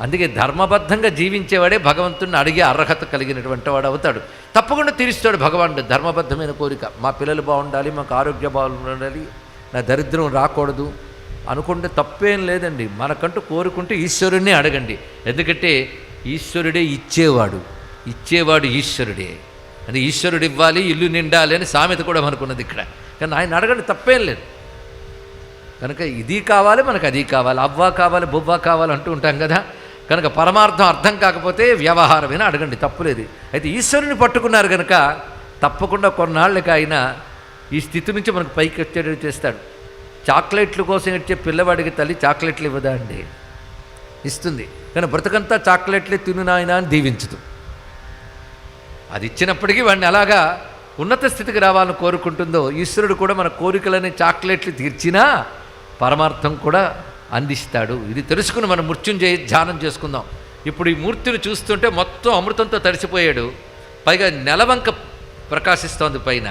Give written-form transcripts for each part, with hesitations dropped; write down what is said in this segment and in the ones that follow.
అందుకే ధర్మబద్ధంగా జీవించేవాడే భగవంతుడిని అడిగే అర్హత కలిగినటువంటి వాడు అవుతాడు. తప్పకుండా తీరుస్తాడు భగవానుడు ధర్మబద్ధమైన కోరిక. మా పిల్లలు బాగుండాలి, మాకు ఆరోగ్య బాగుండాలి, నా దరిద్రం రాకూడదు అనుకుంటే తప్పేం లేదండి. మనకంటూ కోరుకుంటే ఈశ్వరుణ్ణి అడగండి. ఎందుకంటే ఈశ్వరుడే ఇచ్చేవాడు, ఇచ్చేవాడు ఈశ్వరుడే. అంటే ఈశ్వరుడు ఇవ్వాలి, ఇల్లు నిండాలి అని సామెత కూడా మనకున్నది ఇక్కడ. కానీ ఆయన అడగండి, తప్పేం లేదు. కనుక ఇది కావాలి, మనకు అది కావాలి, అవ్వ కావాలి, బొవ్వ కావాలి అంటూ ఉంటాం కదా. కనుక పరమార్థం అర్థం కాకపోతే వ్యవహారమైనా అడగండి, తప్పులేదు. అయితే ఈశ్వరుని పట్టుకున్నారు కనుక తప్పకుండా కొన్నాళ్ళకి ఆయన ఈ స్థితి నుంచి మనకు పైకి వచ్చేటట్టు చేస్తాడు. చాక్లెట్ల కోసం ఇచ్చే పిల్లవాడికి తల్లి చాక్లెట్లు ఇవ్వదా అండి? ఇస్తుంది. కానీ బ్రతకంతా చాక్లెట్లే తిను నాయనా అని దీవించదు. అది ఇచ్చినప్పటికీ వాడిని అలాగా ఉన్నత స్థితికి రావాలని కోరుకుంటుందో, ఈశ్వరుడు కూడా మన కోరికలని చాక్లెట్లు తీర్చినా పరమార్థం కూడా అందిస్తాడు. ఇది తెలుసుకుని మనం మృత్యుంజయ ధ్యానం చేసుకుందాం. ఇప్పుడు ఈ మూర్తిని చూస్తుంటే మొత్తం అమృతంతో తడిసిపోయాడు. పైగా నెలవంక ప్రకాశిస్తోంది పైన,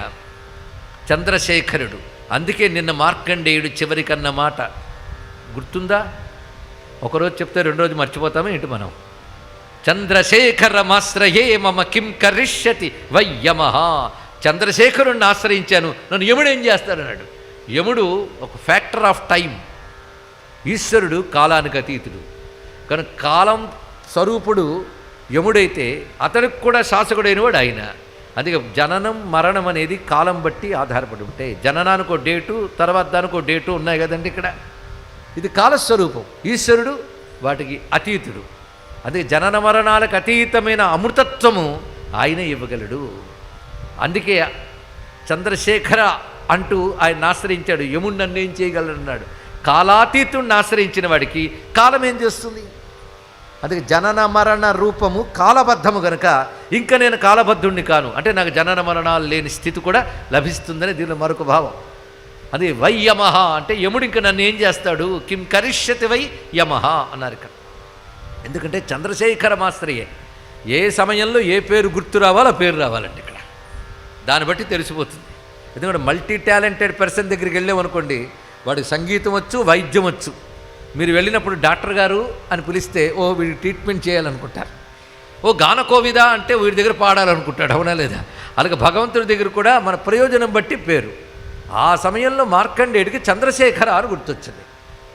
చంద్రశేఖరుడు. అందుకే నిన్న మార్కండేయుడు చివరికన్న మాట గుర్తుందా? ఒకరోజు చెప్తే రెండో రోజు మర్చిపోతామే ఏంటి మనం? చంద్రశేఖరమాశ్రయే మమ కిం కరిష్యతి వయ్యమః. చంద్రశేఖరుణ్ణి ఆశ్రయించాను, నన్ను యముడు ఏం చేస్తాడన్నాడు. యముడు ఒక ఫ్యాక్టర్ ఆఫ్ టైం, ఈశ్వరుడు కాలానికి అతీతుడు. కనుక కాలం స్వరూపుడు యముడైతే అతనికి కూడా శాసకుడైన వాడు ఆయన. అందుకే జననం మరణం అనేది కాలం బట్టి ఆధారపడి ఉంటాయి. జననానికో డేటు, తర్వాత దానికో డేటు ఉన్నాయి కదండి ఇక్కడ. ఇది కాలస్వరూపం. ఈశ్వరుడు వాటికి అతీతుడు. అందుకే జనన మరణాలకు అతీతమైన అమృతత్వము ఆయన ఇవ్వగలడు. అందుకే చంద్రశేఖర అంటూ ఆయన ఆశ్రయించాడు. యముడు నన్ను ఏం చేయగలడన్నాడు. కాలాతీతుడిని ఆశ్రయించిన వాడికి కాలం ఏం చేస్తుంది? అందుకే జనన మరణ రూపము కాలబద్ధము గనుక ఇంకా నేను కాలబద్ధుణ్ణి కాను అంటే నాకు జనన మరణాలు లేని స్థితి కూడా లభిస్తుందని దీనిలో మరొక భావం. అది వై యమః అంటే యముడు ఇంకా నన్ను ఏం చేస్తాడు? కిం కరిష్యతి వై యమః అన్నారు ఇక్కడ. ఎందుకంటే చంద్రశేఖరమాశ్రయే. ఏ సమయంలో ఏ పేరు గుర్తు రావాలో ఆ పేరు రావాలండి ఇక్కడ. దాన్ని బట్టి తెలిసిపోతుంది. ఎందుకంటే మల్టీ టాలెంటెడ్ పర్సన్ దగ్గరికి వెళ్ళామనుకోండి, వాడికి సంగీతం వచ్చు, వైద్యం వచ్చు. మీరు వెళ్ళినప్పుడు డాక్టర్ గారు అని పిలిస్తే ఓ వీడికి ట్రీట్మెంట్ చేయాలనుకుంటారు. ఓ గానకోవిద అంటే వీడి దగ్గర పాడాలనుకుంటాడు, అవునా లేదా? అలాగే భగవంతుడి దగ్గర కూడా మన ప్రయోజనం బట్టి పేరు. ఆ సమయంలో మార్కండేయుడికి చంద్రశేఖర అని గుర్తొచ్చింది.